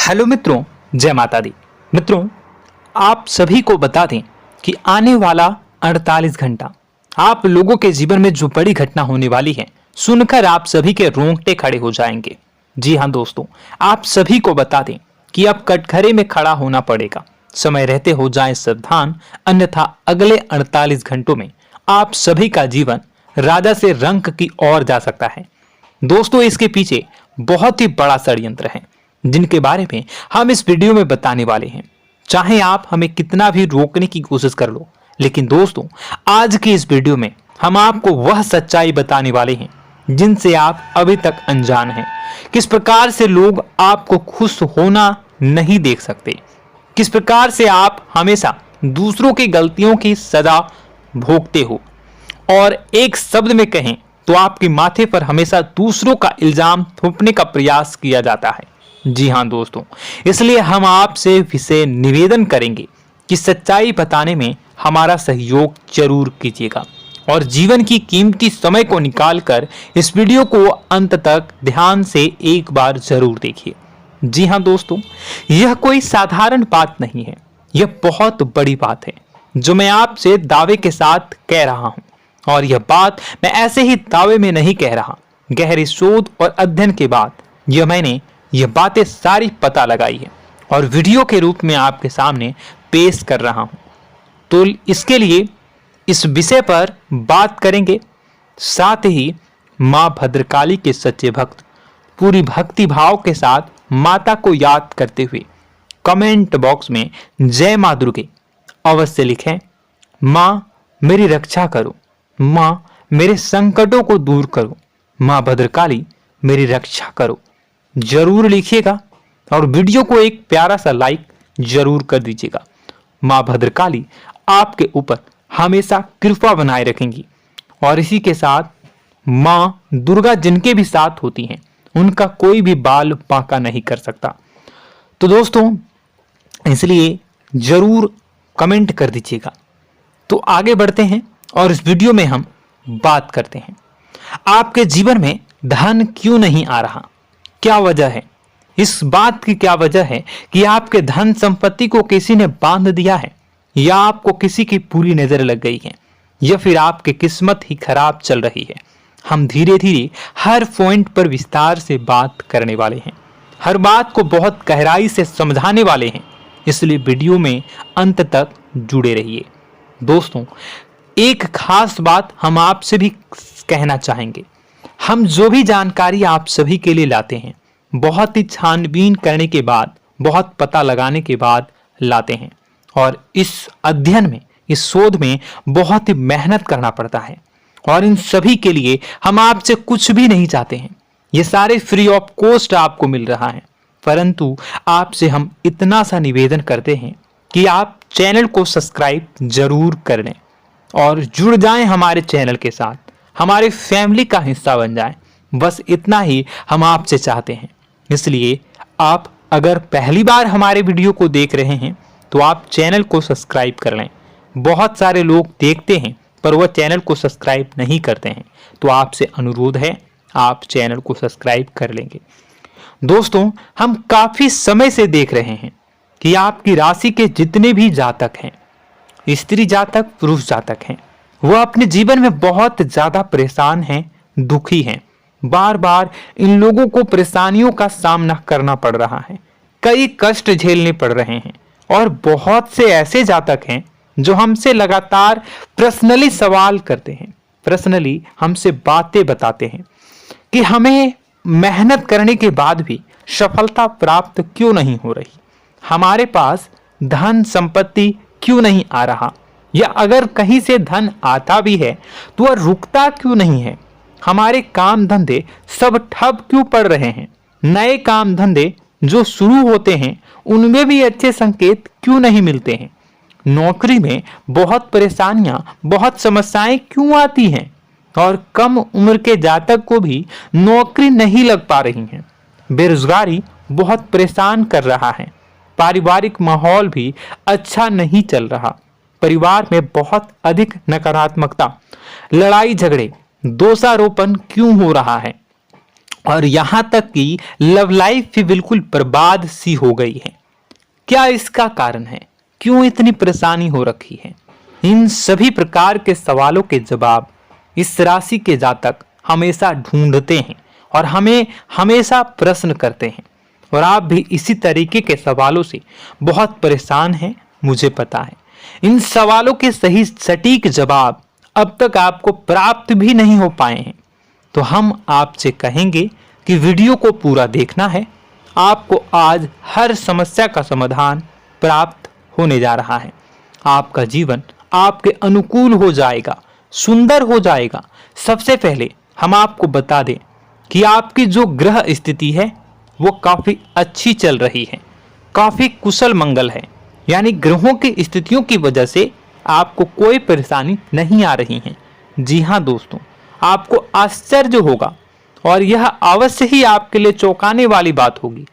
Hello मित्रों, जय माता दी। मित्रों, आप सभी को बता दें कि आने वाला 48 घंटा आप लोगों के जीवन में जो बड़ी घटना होने वाली है, सुनकर आप सभी के रोंगटे खड़े हो जाएंगे। जी हाँ दोस्तों, आप सभी को बता दें कि अब कटघरे में खड़ा होना पड़ेगा। समय रहते हो जाए सावधान, अन्यथा अगले 48 घंटों में आप सभी का जीवन राजा से रंक की ओर जा सकता है। दोस्तों, इसके पीछे बहुत ही बड़ा षड्यंत्र है जिनके बारे में हम इस वीडियो में बताने वाले हैं। चाहे आप हमें कितना भी रोकने की कोशिश कर लो, लेकिन दोस्तों आज की इस वीडियो में हम आपको वह सच्चाई बताने वाले हैं जिनसे आप अभी तक अनजान हैं। किस प्रकार से लोग आपको खुश होना नहीं देख सकते, किस प्रकार से आप हमेशा दूसरों की गलतियों की सजा भोगते हो, और एक शब्द में कहें तो आपके माथे पर हमेशा दूसरों का इल्जाम थोपने का प्रयास किया जाता है। जी हाँ दोस्तों, इसलिए हम आपसे विशेष निवेदन करेंगे कि सच्चाई बताने में हमारा सहयोग जरूर कीजिएगा और जीवन की कीमती समय को निकालकर इस वीडियो को अंत तक ध्यान से एक बार जरूर देखिए। जी हाँ दोस्तों, यह कोई साधारण बात नहीं है, यह बहुत बड़ी बात है जो मैं आपसे दावे के साथ कह रहा हूं। और यह बात मैं ऐसे ही दावे में नहीं कह रहा, गहरी शोध और अध्ययन के बाद मैंने यह बातें सारी पता लगाई है और वीडियो के रूप में आपके सामने पेश कर रहा हूं। तो इसके लिए इस विषय पर बात करेंगे। साथ ही मां भद्रकाली के सच्चे भक्त पूरी भक्ति भाव के साथ माता को याद करते हुए कमेंट बॉक्स में जय मां दुर्गे अवश्य लिखें। मां मेरी रक्षा करो, मां मेरे संकटों को दूर करो, मां भद्रकाली मेरी रक्षा करो, जरूर लिखिएगा और वीडियो को एक प्यारा सा लाइक जरूर कर दीजिएगा। मां भद्रकाली आपके ऊपर हमेशा कृपा बनाए रखेंगी और इसी के साथ मां दुर्गा जिनके भी साथ होती हैं उनका कोई भी बाल बांका नहीं कर सकता। तो दोस्तों, इसलिए जरूर कमेंट कर दीजिएगा। तो आगे बढ़ते हैं और इस वीडियो में हम बात करते हैं आपके जीवन में धन क्यों नहीं आ रहा, क्या वजह है। इस बात की क्या वजह है कि आपके धन संपत्ति को किसी ने बांध दिया है, या आपको किसी की पूरी नजर लग गई है, या फिर आपकी किस्मत ही खराब चल रही है। हम धीरे धीरे हर पॉइंट पर विस्तार से बात करने वाले हैं, हर बात को बहुत गहराई से समझाने वाले हैं, इसलिए वीडियो में अंत तक जुड़े रहिए। दोस्तों, एक खास बात हम आपसे भी कहना चाहेंगे। हम जो भी जानकारी आप सभी के लिए लाते हैं बहुत ही छानबीन करने के बाद, बहुत पता लगाने के बाद लाते हैं, और इस अध्ययन में, इस शोध में बहुत ही मेहनत करना पड़ता है। और इन सभी के लिए हम आपसे कुछ भी नहीं चाहते हैं, ये सारे फ्री ऑफ कॉस्ट आपको मिल रहा है। परंतु आपसे हम इतना सा निवेदन करते हैं कि आप चैनल को सब्सक्राइब जरूर कर लें और जुड़ जाएं हमारे चैनल के साथ, हमारे फैमिली का हिस्सा बन जाएं। बस इतना ही हम आपसे चाहते हैं। इसलिए आप अगर पहली बार हमारे वीडियो को देख रहे हैं तो आप चैनल को सब्सक्राइब कर लें। बहुत सारे लोग देखते हैं पर वह चैनल को सब्सक्राइब नहीं करते हैं, तो आपसे अनुरोध है आप चैनल को सब्सक्राइब कर लेंगे। दोस्तों, हम काफी समय से देख रहे हैं कि आपकी राशि के जितने भी जातक हैं, स्त्री जातक, पुरुष जातक हैं, वह अपने जीवन में बहुत ज्यादा परेशान हैं, दुखी हैं। बार बार इन लोगों को परेशानियों का सामना करना पड़ रहा है, कई कष्ट झेलने पड़ रहे हैं। और बहुत से ऐसे जातक हैं जो हमसे लगातार पर्सनली सवाल करते हैं, पर्सनली हमसे बातें बताते हैं कि हमें मेहनत करने के बाद भी सफलता प्राप्त क्यों नहीं हो रही, हमारे पास धन संपत्ति क्यों नहीं आ रहा, या अगर कहीं से धन आता भी है तो वह रुकता क्यों नहीं है, हमारे काम धंधे सब ठप क्यों पड़ रहे हैं, नए काम धंधे जो शुरू होते हैं उनमें भी अच्छे संकेत क्यों नहीं मिलते हैं, नौकरी में बहुत परेशानियां, बहुत समस्याएं क्यों आती हैं, और कम उम्र के जातक को भी नौकरी नहीं लग पा रही है, बेरोजगारी बहुत परेशान कर रहा है, पारिवारिक माहौल भी अच्छा नहीं चल रहा, परिवार में बहुत अधिक नकारात्मकता, लड़ाई झगड़े, दोषारोपण क्यों हो रहा है, और यहां तक कि लव लाइफ भी बिल्कुल बर्बाद सी हो गई है। क्या इसका कारण है? क्यों इतनी परेशानी हो रखी है? इन सभी प्रकार के सवालों के जवाब इस राशि के जातक हमेशा ढूंढते हैं और हमें हमेशा प्रश्न करते हैं। और आप भी इसी तरीके के सवालों से बहुत परेशान हैं, मुझे पता है। इन सवालों के सही सटीक जवाब अब तक आपको प्राप्त भी नहीं हो पाए हैं। तो हम आपसे कहेंगे कि वीडियो को पूरा देखना है। आपको आज हर समस्या का समाधान प्राप्त होने जा रहा है। आपका जीवन आपके अनुकूल हो जाएगा, सुंदर हो जाएगा। सबसे पहले हम आपको बता दें कि आपकी जो ग्रह स्थिति है वो काफी अच्छी चल रही है, काफी कुशल मंगल है। यानी ग्रहों की स्थितियों की वजह से आपको कोई परेशानी नहीं आ रही है। जी हाँ दोस्तों, आपको आश्चर्य होगा और यह अवश्य ही आपके लिए चौंकाने वाली बात होगी।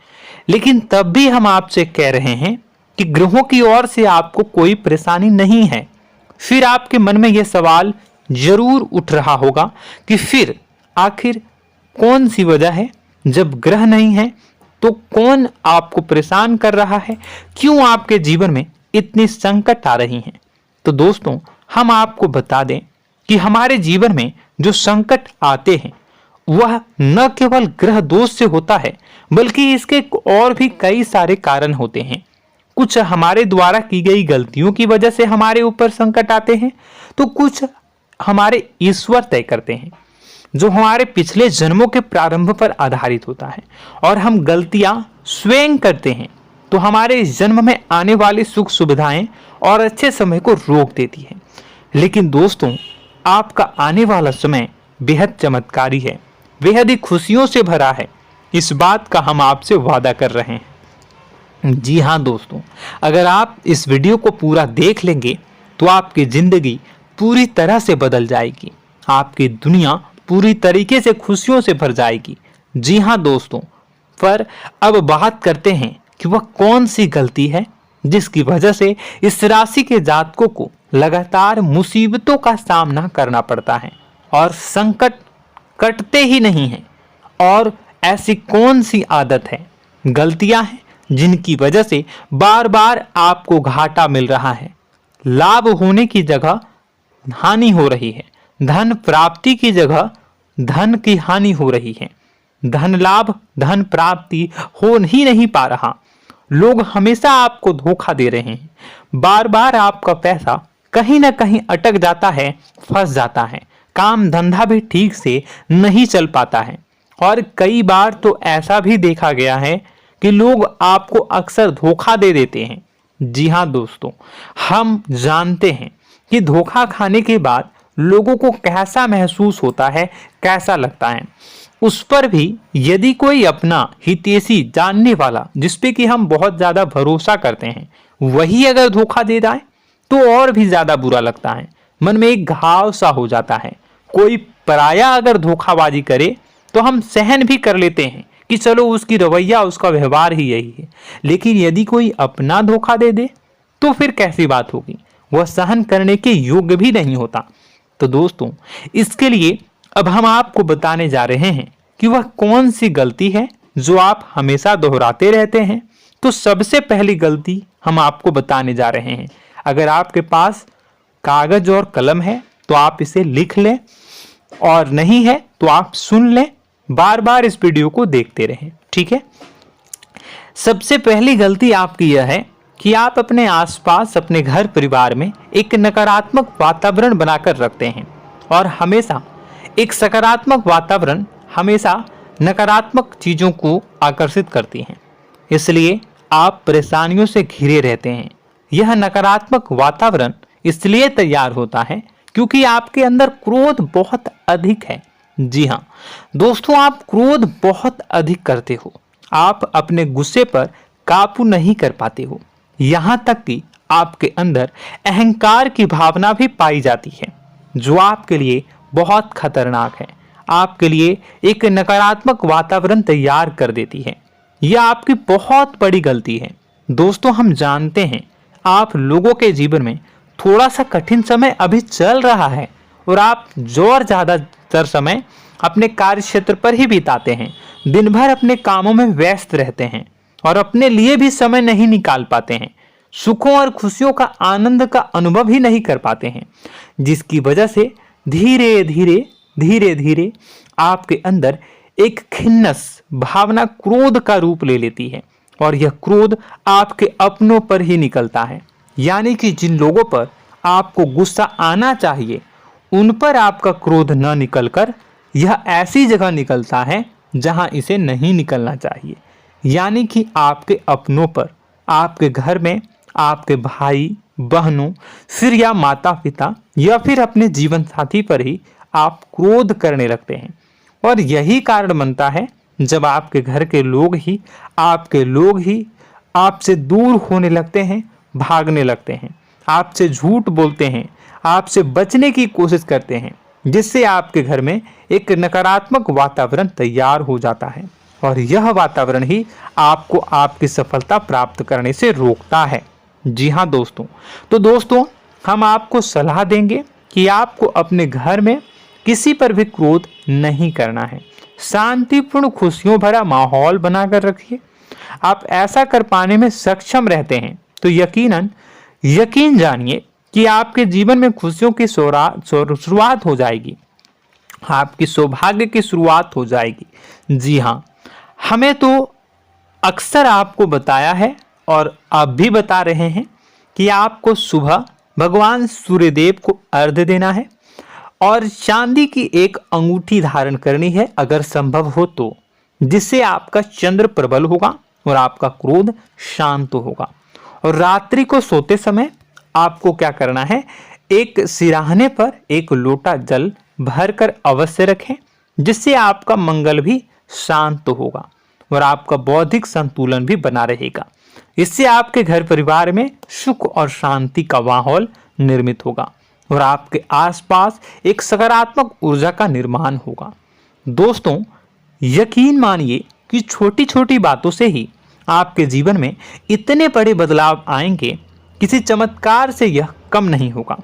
लेकिन तब भी हम आपसे कह रहे हैं कि ग्रहों की ओर से आपको कोई परेशानी नहीं है। फिर आपके मन में यह सवाल जरूर उठ रहा होगा कि फिर आखिर कौन सी वजह है? जब ग्रह नहीं है तो कौन आपको परेशान कर रहा है? क्यों आपके जीवन में इतनी संकट आ रही हैं? तो दोस्तों, हम आपको बता दें कि हमारे जीवन में जो संकट आते हैं वह न केवल ग्रह दोष से होता है, बल्कि इसके और भी कई सारे कारण होते हैं। कुछ हमारे द्वारा की गई गलतियों की वजह से हमारे ऊपर संकट आते हैं, तो कुछ हमारे ईश्वर तय करते हैं, जो हमारे पिछले जन्मों के प्रारंभ पर आधारित होता है। और हम गलतियां स्वयं करते हैं तो हमारे इस जन्म में आने वाली सुख सुविधाएं और अच्छे समय को रोक देती है। लेकिन दोस्तों, आपका आने वाला समय बेहद चमत्कारी है, बेहद ही खुशियों से भरा है। इस बात का हम आपसे वादा कर रहे हैं। जी हाँ दोस्तों, अगर आप इस वीडियो को पूरा देख लेंगे तो आपकी जिंदगी पूरी तरह से बदल जाएगी, आपकी दुनिया पूरी तरीके से खुशियों से भर जाएगी। जी हाँ दोस्तों, पर अब बात करते हैं कि वह कौन सी गलती है जिसकी वजह से इस राशि के जातकों को लगातार मुसीबतों का सामना करना पड़ता है और संकट कटते ही नहीं हैं। और ऐसी कौन सी आदत है, गलतियां हैं जिनकी वजह से बार बार आपको घाटा मिल रहा है, लाभ होने की जगह हानि हो रही है, धन प्राप्ति की जगह धन की हानि हो रही है, धन लाभ धन प्राप्ति हो ही नहीं पा रहा, लोग हमेशा आपको धोखा दे रहे हैं, बार बार आपका पैसा कहीं ना कहीं अटक जाता है, फंस जाता है, काम धंधा भी ठीक से नहीं चल पाता है। और कई बार तो ऐसा भी देखा गया है कि लोग आपको अक्सर धोखा दे देते हैं। जी हाँ दोस्तों, हम जानते हैं कि धोखा खाने के बाद लोगों को कैसा महसूस होता है, कैसा लगता है। उस पर भी यदि कोई अपना हितैषी जानने वाला, जिसपे कि हम बहुत ज्यादा भरोसा करते हैं, वही अगर धोखा दे जाए तो और भी ज्यादा बुरा लगता है, मन में एक घाव सा हो जाता है। कोई पराया अगर धोखाबाजी करे तो हम सहन भी कर लेते हैं कि चलो उसकी रवैया, उसका व्यवहार ही यही है। लेकिन यदि कोई अपना धोखा दे दे तो फिर कैसी बात होगी, वह सहन करने के योग्य भी नहीं होता। तो दोस्तों, इसके लिए अब हम आपको बताने जा रहे हैं कि वह कौन सी गलती है जो आप हमेशा दोहराते रहते हैं। तो सबसे पहली गलती हम आपको बताने जा रहे हैं। अगर आपके पास कागज और कलम है तो आप इसे लिख लें, और नहीं है तो आप सुन लें, बार बार इस वीडियो को देखते रहें, ठीक है। सबसे पहली गलती आपकी यह है कि आप अपने आसपास, अपने घर परिवार में एक नकारात्मक वातावरण बनाकर रखते हैं। और हमेशा एक सकारात्मक वातावरण हमेशा नकारात्मक चीजों को आकर्षित करती हैं, इसलिए आप परेशानियों से घिरे रहते हैं। यह नकारात्मक वातावरण इसलिए तैयार होता है क्योंकि आपके अंदर क्रोध बहुत अधिक है। जी हाँ दोस्तों, आप क्रोध बहुत अधिक करते हो, आप अपने गुस्से पर काबू नहीं कर पाते हो, यहाँ तक कि आपके अंदर अहंकार की भावना भी पाई जाती है, जो आपके लिए बहुत खतरनाक है, आपके लिए एक नकारात्मक वातावरण तैयार कर देती है। यह आपकी बहुत बड़ी गलती है। दोस्तों, हम जानते हैं आप लोगों के जीवन में थोड़ा सा कठिन समय अभी चल रहा है और आप और ज्यादातर समय अपने कार्य क्षेत्र पर ही बिताते हैं, दिन भर अपने कामों में व्यस्त रहते हैं और अपने लिए भी समय नहीं निकाल पाते हैं, सुखों और खुशियों का आनंद का अनुभव ही नहीं कर पाते हैं, जिसकी वजह से धीरे धीरे धीरे धीरे आपके अंदर एक खिन्नस भावना क्रोध का रूप ले लेती है और यह क्रोध आपके अपनों पर ही निकलता है। यानी कि जिन लोगों पर आपको गुस्सा आना चाहिए उन पर आपका क्रोध न निकलकर यह ऐसी जगह निकलता है जहां इसे नहीं निकलना चाहिए। यानी कि आपके अपनों पर, आपके घर में आपके भाई बहनों, फिर या माता पिता या फिर अपने जीवन साथी पर ही आप क्रोध करने लगते हैं। और यही कारण बनता है जब आपके घर के लोग ही आपसे दूर होने लगते हैं, भागने लगते हैं, आपसे झूठ बोलते हैं, आपसे बचने की कोशिश करते हैं, जिससे आपके घर में एक नकारात्मक वातावरण तैयार हो जाता है और यह वातावरण ही आपको आपकी सफलता प्राप्त करने से रोकता है। जी हाँ दोस्तों, तो दोस्तों हम आपको सलाह देंगे कि आपको अपने घर में किसी पर भी क्रोध नहीं करना है। शांतिपूर्ण खुशियों भरा माहौल बनाकर रखिए। आप ऐसा कर पाने में सक्षम रहते हैं तो यकीन जानिए कि आपके जीवन में खुशियों की शुरुआत हो जाएगी, आपकी सौभाग्य की शुरुआत हो जाएगी। जी हाँ, हमें तो अक्सर आपको बताया है और आप भी बता रहे हैं कि आपको सुबह भगवान सूर्यदेव को अर्घ्य देना है और चांदी की एक अंगूठी धारण करनी है अगर संभव हो तो, जिससे आपका चंद्र प्रबल होगा और आपका क्रोध शांत होगा। और रात्रि को सोते समय आपको क्या करना है, एक सिराहने पर एक लोटा जल भरकर अवश्य रखें, जिससे आपका मंगल भी शांत होगा और आपका बौद्धिक संतुलन भी बना रहेगा। इससे आपके घर परिवार में सुख और शांति का माहौल निर्मित होगा और आपके आसपास एक सकारात्मक ऊर्जा का निर्माण होगा। दोस्तों यकीन मानिए कि छोटी छोटी बातों से ही आपके जीवन में इतने बड़े बदलाव आएंगे, किसी चमत्कार से यह कम नहीं होगा।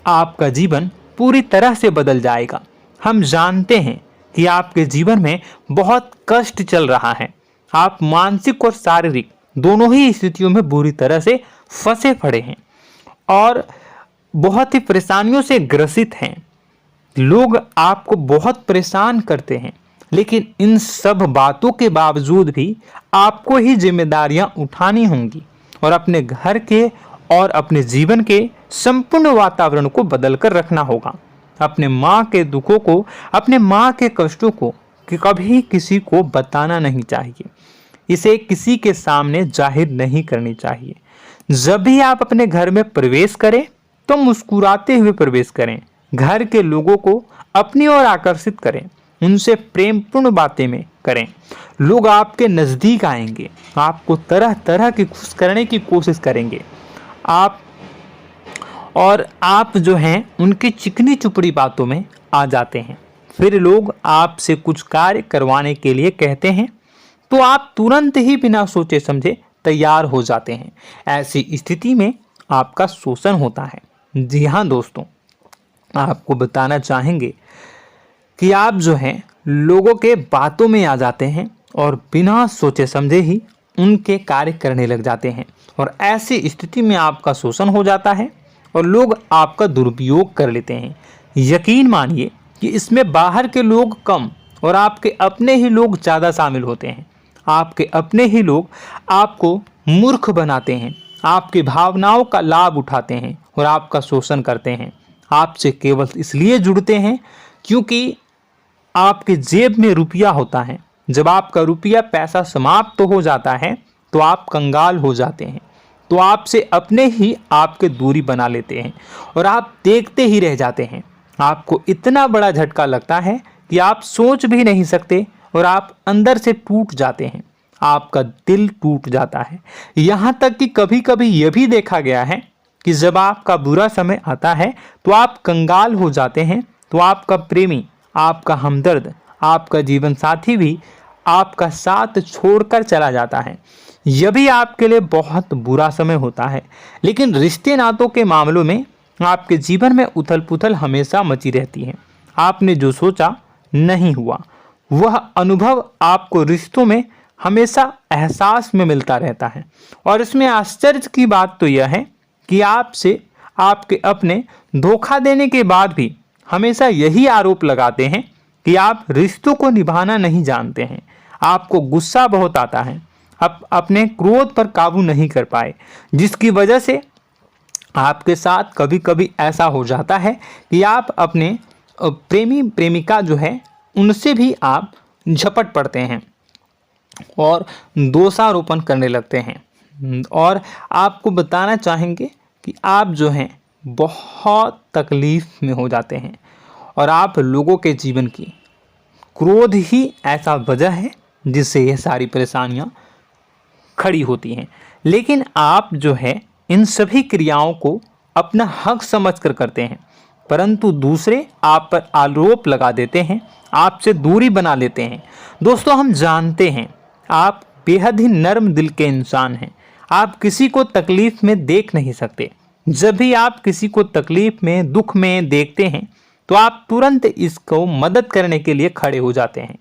आपका जीवन पूरी तरह से बदल जाएगा। हम जानते हैं कि आपके जीवन में बहुत कष्ट चल रहा है, आप मानसिक और शारीरिक दोनों ही स्थितियों में बुरी तरह से फंसे पड़े हैं और बहुत ही परेशानियों से ग्रसित हैं। लोग आपको बहुत परेशान करते हैं, लेकिन इन सब बातों के बावजूद भी आपको ही जिम्मेदारियां उठानी होंगी और अपने घर के और अपने जीवन के संपूर्ण वातावरण को बदलकर रखना होगा। अपने माँ के दुखों को, अपने माँ के कष्टों को कभी किसी को बताना नहीं चाहिए, इसे किसी के सामने जाहिर नहीं करनी चाहिए। जब भी आप अपने घर में प्रवेश करें तो मुस्कुराते हुए प्रवेश करें, घर के लोगों को अपनी ओर आकर्षित करें, उनसे प्रेमपूर्ण बातें में करें। लोग आपके नज़दीक आएंगे, आपको तरह तरह की खुश करने की कोशिश करेंगे। आप जो हैं उनकी चिकनी चुपड़ी बातों में आ जाते हैं। फिर लोग आपसे कुछ कार्य करवाने के लिए कहते हैं तो आप तुरंत ही बिना सोचे समझे तैयार हो जाते हैं। ऐसी स्थिति में आपका शोषण होता है। जी हाँ दोस्तों, आपको बताना चाहेंगे कि आप जो हैं लोगों के बातों में आ जाते हैं और बिना सोचे समझे ही उनके कार्य करने लग जाते हैं और ऐसी स्थिति में आपका शोषण हो जाता है और लोग आपका दुरुपयोग कर लेते हैं। यकीन मानिए कि इसमें बाहर के लोग कम और आपके अपने ही लोग ज़्यादा शामिल होते हैं। आपके अपने ही लोग आपको मूर्ख बनाते हैं, आपकी भावनाओं का लाभ उठाते हैं और आपका शोषण करते हैं। आपसे केवल इसलिए जुड़ते हैं क्योंकि आपके जेब में रुपया होता है। जब आपका रुपया पैसा समाप्त हो जाता है तो आप कंगाल हो जाते हैं, तो आपसे अपने ही आपके दूरी बना लेते हैं और आप देखते ही रह जाते हैं। आपको इतना बड़ा झटका लगता है कि आप सोच भी नहीं सकते और आप अंदर से टूट जाते हैं, आपका दिल टूट जाता है। यहाँ तक कि कभी कभी यह भी देखा गया है कि जब आपका बुरा समय आता है तो आप कंगाल हो जाते हैं, तो आपका प्रेमी, आपका हमदर्द, आपका जीवन साथी भी आपका साथ छोड़कर चला जाता है। यह भी आपके लिए बहुत बुरा समय होता है। लेकिन रिश्ते नातों के मामलों में आपके जीवन में उथल पुथल हमेशा मची रहती है। आपने जो सोचा नहीं हुआ। वह अनुभव आपको रिश्तों में हमेशा एहसास में मिलता रहता है। और इसमें आश्चर्य की बात तो यह है कि आपसे आपके अपने धोखा देने के बाद भी हमेशा यही आरोप लगाते हैं कि आप रिश्तों को निभाना नहीं जानते हैं। आपको गुस्सा बहुत आता है, आप अपने क्रोध पर काबू नहीं कर पाए, जिसकी वजह से आपके साथ कभी कभी ऐसा हो जाता है कि आप अपने प्रेमी प्रेमिका जो है उनसे भी आप झपट पड़ते हैं और दोषारोपण करने लगते हैं। और आपको बताना चाहेंगे कि आप जो हैं बहुत तकलीफ में हो जाते हैं और आप लोगों के जीवन की क्रोध ही ऐसा वजह है जिससे यह सारी परेशानियां खड़ी होती हैं। लेकिन आप जो है इन सभी क्रियाओं को अपना हक समझकर करते हैं, परंतु दूसरे आप पर आरोप लगा देते हैं, आपसे दूरी बना लेते हैं। दोस्तों, हम जानते हैं आप बेहद ही नर्म दिल के इंसान हैं। आप किसी को तकलीफ में देख नहीं सकते। जब भी आप किसी को तकलीफ में, दुख में देखते हैं तो आप तुरंत इसको मदद करने के लिए खड़े हो जाते हैं,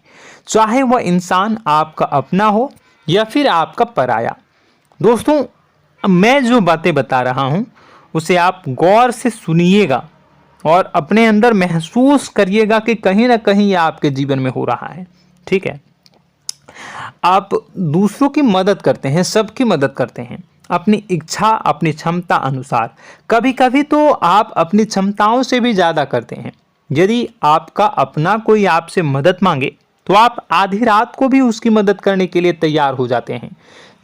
चाहे वह इंसान आपका अपना हो या फिर आपका पराया। दोस्तों, मैं जो बातें बता रहा हूं उसे आप गौर से सुनिएगा और अपने अंदर महसूस करिएगा कि कहीं ना कहीं यह आपके जीवन में हो रहा है। ठीक है, आप दूसरों की मदद करते हैं, सबकी मदद करते हैं अपनी इच्छा, अपनी क्षमता अनुसार। कभी कभी तो आप अपनी क्षमताओं से भी ज़्यादा करते हैं। यदि आपका अपना कोई आपसे मदद मांगे तो आप आधी रात को भी उसकी मदद करने के लिए तैयार हो जाते हैं।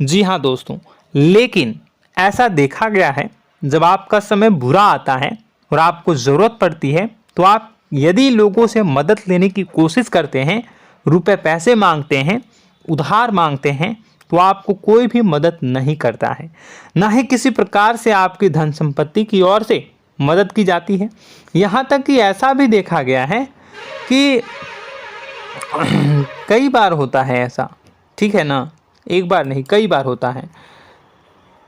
जी हाँ दोस्तों, लेकिन ऐसा देखा गया है जब आपका समय बुरा आता है और आपको ज़रूरत पड़ती है तो आप यदि लोगों से मदद लेने की कोशिश करते हैं, रुपए पैसे मांगते हैं, उधार मांगते हैं, तो आपको कोई भी मदद नहीं करता है। ना ही किसी प्रकार से आपकी धन संपत्ति की ओर से मदद की जाती है। यहाँ तक कि ऐसा भी देखा गया है कि कई बार होता है ऐसा, ठीक है ना, एक बार नहीं कई बार होता है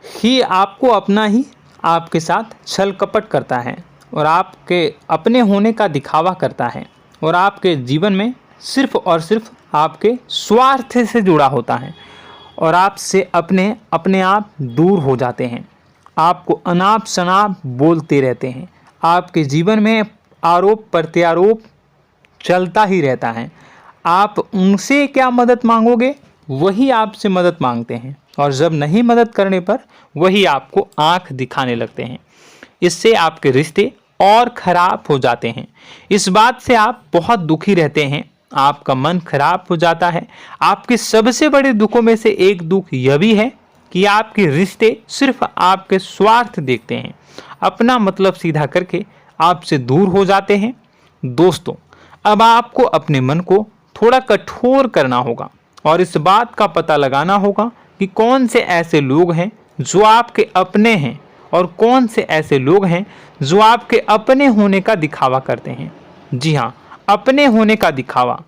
कि आपको अपना ही आपके साथ छल कपट करता है और आपके अपने होने का दिखावा करता है और आपके जीवन में सिर्फ और सिर्फ आपके स्वार्थ से जुड़ा होता है और आपसे अपने आप दूर हो जाते हैं। आपको अनाप शनाप बोलते रहते हैं। आपके जीवन में आरोप प्रत्यारोप चलता ही रहता है। आप उनसे क्या मदद मांगोगे, वही आपसे मदद मांगते हैं और जब नहीं मदद करने पर वही आपको आंख दिखाने लगते हैं। इससे आपके रिश्ते और खराब हो जाते हैं। इस बात से आप बहुत दुखी रहते हैं, आपका मन खराब हो जाता है। आपके सबसे बड़े दुखों में से एक दुख यह भी है कि आपके रिश्ते सिर्फ आपके स्वार्थ देखते हैं, अपना मतलब सीधा करके आपसे दूर हो जाते हैं। दोस्तों, अब आपको अपने मन को थोड़ा कठोर करना होगा और इस बात का पता लगाना होगा कि कौन से ऐसे लोग हैं जो आपके अपने हैं और कौन से ऐसे लोग हैं जो आपके अपने होने का दिखावा करते हैं। जी हाँ, अपने होने का दिखावा,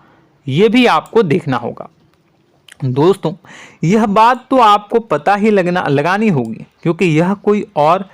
ये भी आपको देखना होगा। दोस्तों, यह बात तो आपको पता ही लगानी होगी, क्योंकि यह कोई और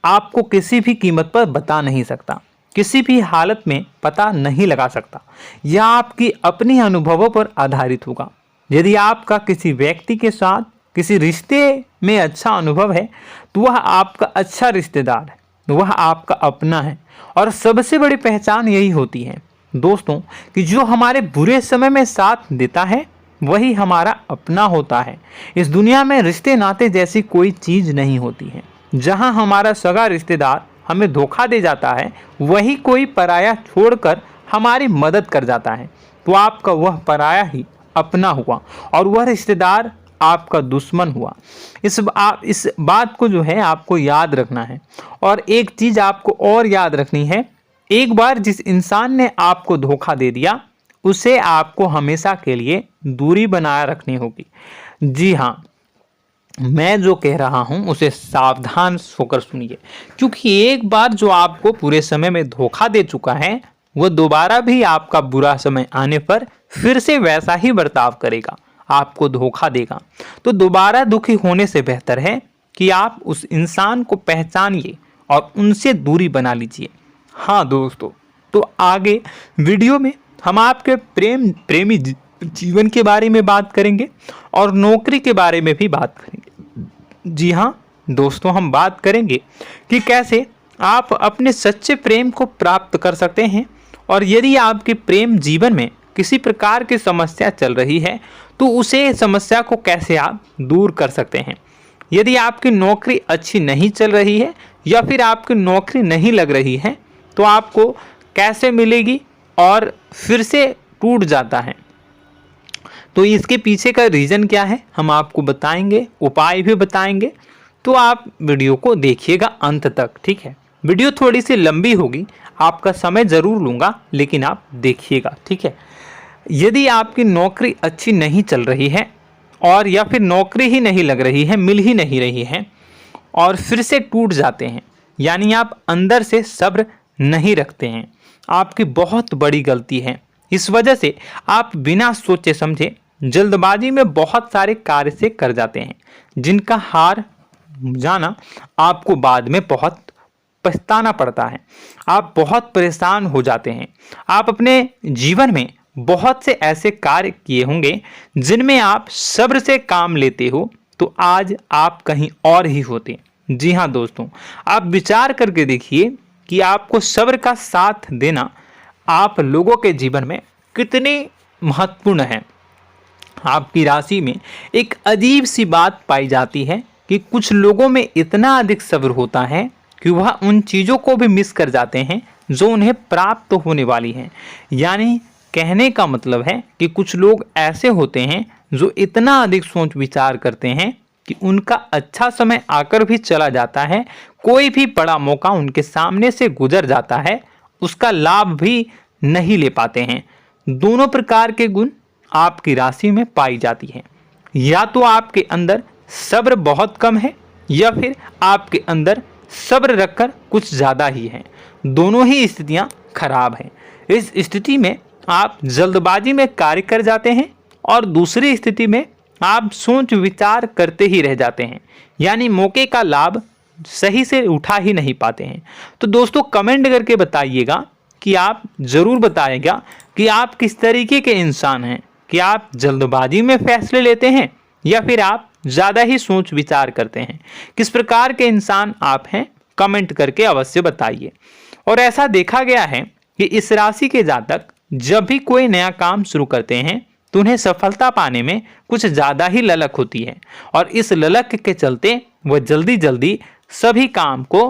आपको किसी भी कीमत पर बता नहीं सकता, किसी भी हालत में पता नहीं लगा सकता। यह आपकी अपनी अनुभवों पर आधारित होगा। यदि आपका किसी व्यक्ति के साथ किसी रिश्ते में अच्छा अनुभव है तो वह आपका अच्छा रिश्तेदार है, वह आपका अपना है। और सबसे बड़ी पहचान यही होती है दोस्तों कि जो हमारे बुरे समय में साथ देता है वही हमारा अपना होता है। इस दुनिया में रिश्ते नाते जैसी कोई चीज़ नहीं होती है। जहां हमारा सगा रिश्तेदार हमें धोखा दे जाता है, वही कोई पराया छोड़कर हमारी मदद कर जाता है, तो आपका वह पराया ही अपना हुआ और वह रिश्तेदार आपका दुश्मन हुआ। इस बात को जो है आपको याद रखना है। और एक चीज़ आपको और याद रखनी है, एक बार जिस इंसान ने आपको धोखा दे दिया उसे आपको हमेशा के लिए दूरी बनाए रखनी होगी। जी हाँ, मैं जो कह रहा हूं उसे सावधान होकर सुनिए, क्योंकि एक बार जो आपको पूरे समय में धोखा दे चुका है वह दोबारा भी आपका बुरा समय आने पर फिर से वैसा ही बर्ताव करेगा, आपको धोखा देगा। तो दोबारा दुखी होने से बेहतर है कि आप उस इंसान को पहचानिए और उनसे दूरी बना लीजिए। हाँ दोस्तों, तो आगे वीडियो में हम आपके प्रेमी जीवन के बारे में बात करेंगे और नौकरी के बारे में भी बात करेंगे। जी हाँ दोस्तों, हम बात करेंगे कि कैसे आप अपने सच्चे प्रेम को प्राप्त कर सकते हैं, और यदि आपके प्रेम जीवन में किसी प्रकार की समस्या चल रही है तो उसे समस्या को कैसे आप दूर कर सकते हैं। यदि आपकी नौकरी अच्छी नहीं चल रही है या फिर आपकी नौकरी नहीं लग रही है तो आपको कैसे मिलेगी और फिर से टूट जाता है, तो इसके पीछे का रीज़न क्या है हम आपको बताएंगे, उपाय भी बताएंगे। तो आप वीडियो को देखिएगा अंत तक, ठीक है। वीडियो थोड़ी सी लंबी होगी, आपका समय ज़रूर लूँगा, लेकिन आप देखिएगा, ठीक है। यदि आपकी नौकरी अच्छी नहीं चल रही है और या फिर नौकरी ही नहीं लग रही है, मिल ही नहीं रही है और फिर से टूट जाते हैं, यानी आप अंदर से सब्र नहीं रखते हैं, आपकी बहुत बड़ी गलती है। इस वजह से आप बिना सोचे समझे जल्दबाजी में बहुत सारे कार्य से कर जाते हैं, जिनका हार जाना आपको बाद में बहुत पछताना पड़ता है। आप बहुत परेशान हो जाते हैं। आप अपने जीवन में बहुत से ऐसे कार्य किए होंगे जिनमें आप सब्र से काम लेते हो, तो आज आप कहीं और ही होते। जी हाँ दोस्तों, आप विचार करके देखिए कि आपको सब्र का साथ देना आप लोगों के जीवन में कितने महत्वपूर्ण है। आपकी राशि में एक अजीब सी बात पाई जाती है कि कुछ लोगों में इतना अधिक सब्र होता है कि वह उन चीज़ों को भी मिस कर जाते हैं जो उन्हें प्राप्त होने वाली हैं। यानी कहने का मतलब है कि कुछ लोग ऐसे होते हैं जो इतना अधिक सोच विचार करते हैं कि उनका अच्छा समय आकर भी चला जाता है, कोई भी बड़ा मौका उनके सामने से गुजर जाता है, उसका लाभ भी नहीं ले पाते हैं। दोनों प्रकार के गुण आपकी राशि में पाई जाती हैं। या तो आपके अंदर सब्र बहुत कम है या फिर आपके अंदर सब्र रखकर कुछ ज़्यादा ही है। दोनों ही स्थितियाँ खराब हैं। इस स्थिति में आप जल्दबाजी में कार्य कर जाते हैं और दूसरी स्थिति में आप सोच विचार करते ही रह जाते हैं, यानी मौके का लाभ सही से उठा ही नहीं पाते हैं। तो दोस्तों कमेंट करके बताइएगा कि आप ज़रूर बताइएगा कि आप किस तरीके के इंसान हैं, कि आप जल्दबाजी में फैसले लेते हैं या फिर आप ज़्यादा ही सोच विचार करते हैं। किस प्रकार के इंसान आप हैं, कमेंट करके अवश्य बताइए। और ऐसा देखा गया है कि इस राशि के जातक जब भी कोई नया काम शुरू करते हैं तो उन्हें सफलता पाने में कुछ ज़्यादा ही ललक होती है, और इस ललक के चलते वह जल्दी जल्दी सभी काम को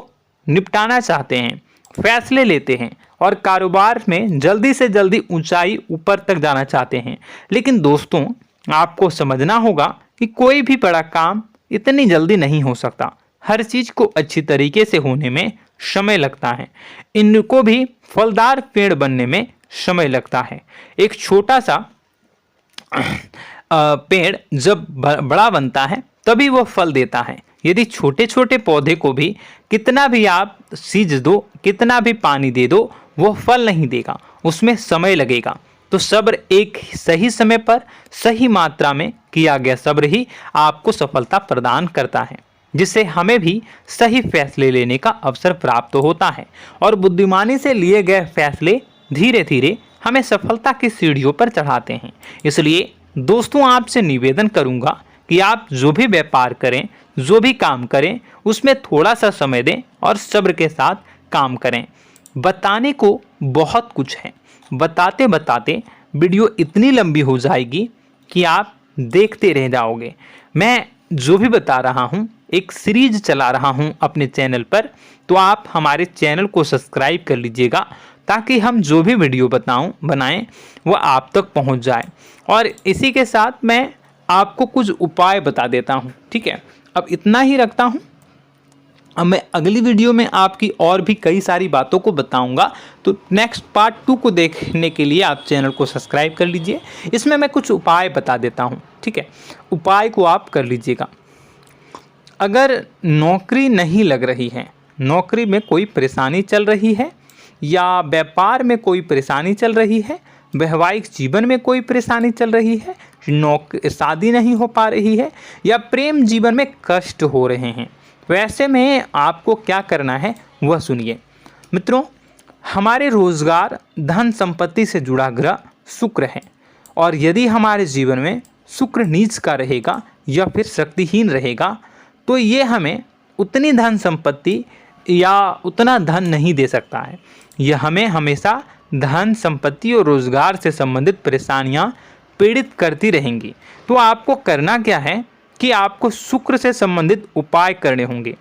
निपटाना चाहते हैं, फैसले लेते हैं और कारोबार में जल्दी से जल्दी ऊंचाई ऊपर तक जाना चाहते हैं। लेकिन दोस्तों आपको समझना होगा कि कोई भी बड़ा काम इतनी जल्दी नहीं हो सकता। हर चीज़ को अच्छी तरीके से होने में समय लगता है। इनको भी फलदार पेड़ बनने में समय लगता है। एक छोटा सा पेड़ जब बड़ा बनता है तभी वो फल देता है। यदि छोटे छोटे पौधे को भी कितना भी आप सींच दो, कितना भी पानी दे दो, वो फल नहीं देगा, उसमें समय लगेगा। तो सब्र एक सही समय पर सही मात्रा में किया गया सब्र ही आपको सफलता प्रदान करता है, जिससे हमें भी सही फैसले लेने का अवसर प्राप्त होता है और बुद्धिमानी से लिए गए फैसले धीरे धीरे हमें सफलता की सीढ़ियों पर चढ़ाते हैं। इसलिए दोस्तों आपसे निवेदन करूंगा कि आप जो भी व्यापार करें, जो भी काम करें, उसमें थोड़ा सा समय दें और सब्र के साथ काम करें। बताने को बहुत कुछ है, बताते बताते वीडियो इतनी लंबी हो जाएगी कि आप देखते रह जाओगे। मैं जो भी बता रहा हूँ एक सीरीज चला रहा हूँ अपने चैनल पर, तो आप हमारे चैनल को सब्सक्राइब कर लीजिएगा ताकि हम जो भी वीडियो बनाएं वो आप तक पहुँच जाए। और इसी के साथ मैं आपको कुछ उपाय बता देता हूँ, ठीक है। अब इतना ही रखता हूँ। अब मैं अगली वीडियो में आपकी और भी कई सारी बातों को बताऊंगा, तो नेक्स्ट पार्ट 2 को देखने के लिए आप चैनल को सब्सक्राइब कर लीजिए। इसमें मैं कुछ उपाय बता देता हूं, ठीक है। उपाय को आप कर लीजिएगा। अगर नौकरी नहीं लग रही है, नौकरी में कोई परेशानी चल रही है, या व्यापार में कोई परेशानी चल रही है, वैवाहिक जीवन में कोई परेशानी चल रही है, शादी नहीं हो पा रही है, या प्रेम जीवन में कष्ट हो रहे हैं, वैसे में आपको क्या करना है वह सुनिए। मित्रों, हमारे रोजगार धन संपत्ति से जुड़ा ग्रह शुक्र है, और यदि हमारे जीवन में शुक्र नीच का रहेगा या फिर शक्तिहीन रहेगा तो ये हमें उतनी धन संपत्ति या उतना धन नहीं दे सकता है। यह हमें हमेशा धन संपत्ति और रोजगार से संबंधित परेशानियां पीड़ित करती रहेंगी। तो आपको करना क्या है कि आपको शुक्र से संबंधित उपाय करने होंगे।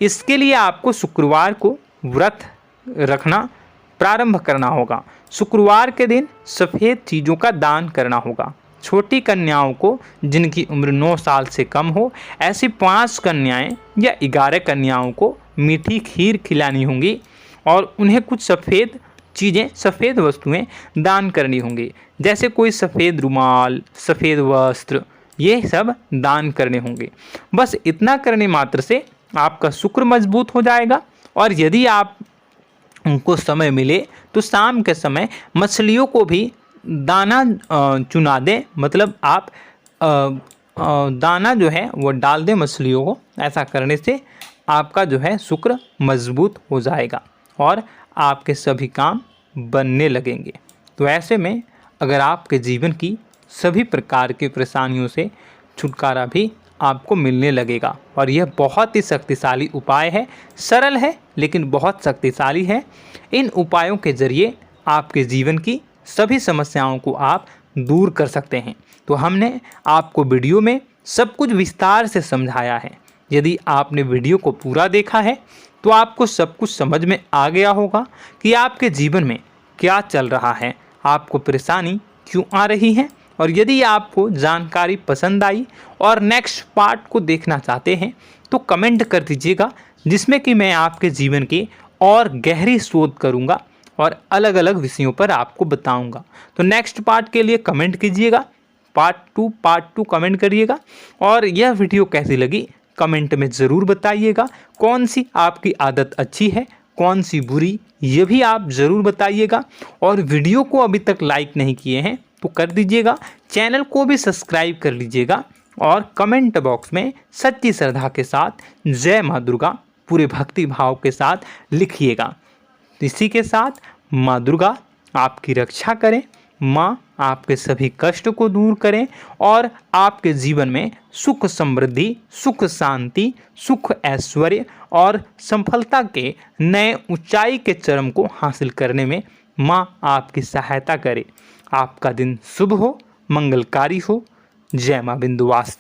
इसके लिए आपको शुक्रवार को व्रत रखना प्रारंभ करना होगा। शुक्रवार के दिन सफ़ेद चीज़ों का दान करना होगा। छोटी कन्याओं को जिनकी उम्र 9 साल से कम हो, ऐसी 5 कन्याएं या 11 कन्याओं को मीठी खीर खिलानी होंगी और उन्हें कुछ सफ़ेद चीज़ें, सफ़ेद वस्तुएं दान करनी होंगी, जैसे कोई सफ़ेद रुमाल, सफ़ेद वस्त्र, ये सब दान करने होंगे। बस इतना करने मात्र से आपका शुक्र मजबूत हो जाएगा। और यदि आप उनको समय मिले तो शाम के समय मछलियों को भी दाना चुना दें, मतलब आप दाना जो है वो डाल दें मछलियों को। ऐसा करने से आपका जो है शुक्र मजबूत हो जाएगा और आपके सभी काम बनने लगेंगे। तो ऐसे में अगर आपके जीवन की सभी प्रकार की परेशानियों से छुटकारा भी आपको मिलने लगेगा। और यह बहुत ही शक्तिशाली उपाय है, सरल है लेकिन बहुत शक्तिशाली है। इन उपायों के ज़रिए आपके जीवन की सभी समस्याओं को आप दूर कर सकते हैं। तो हमने आपको वीडियो में सब कुछ विस्तार से समझाया है। यदि आपने वीडियो को पूरा देखा है तो आपको सब कुछ समझ में आ गया होगा कि आपके जीवन में क्या चल रहा है, आपको परेशानी क्यों आ रही है। और यदि आपको जानकारी पसंद आई और नेक्स्ट पार्ट को देखना चाहते हैं तो कमेंट कर दीजिएगा, जिसमें कि मैं आपके जीवन की और गहरी शोध करूंगा और अलग अलग विषयों पर आपको बताऊंगा। तो नेक्स्ट पार्ट के लिए कमेंट कीजिएगा, पार्ट टू कमेंट करिएगा। और यह वीडियो कैसी लगी कमेंट में ज़रूर बताइएगा। कौन सी आपकी आदत अच्छी है, कौन सी बुरी, ये भी आप ज़रूर बताइएगा। और वीडियो को अभी तक लाइक नहीं किए हैं तो कर दीजिएगा, चैनल को भी सब्सक्राइब कर लीजिएगा और कमेंट बॉक्स में सच्ची श्रद्धा के साथ जय माँ दुर्गा पूरे भक्ति भाव के साथ लिखिएगा। इसी के साथ माँ दुर्गा आपकी रक्षा करें, माँ आपके सभी कष्ट को दूर करें और आपके जीवन में सुख समृद्धि, सुख शांति, सुख ऐश्वर्य और सफलता के नए ऊंचाई के चरम को हासिल करने में माँ आपकी सहायता करे। आपका दिन शुभ हो, मंगलकारी हो। जय माँ विंध्यवासिनी।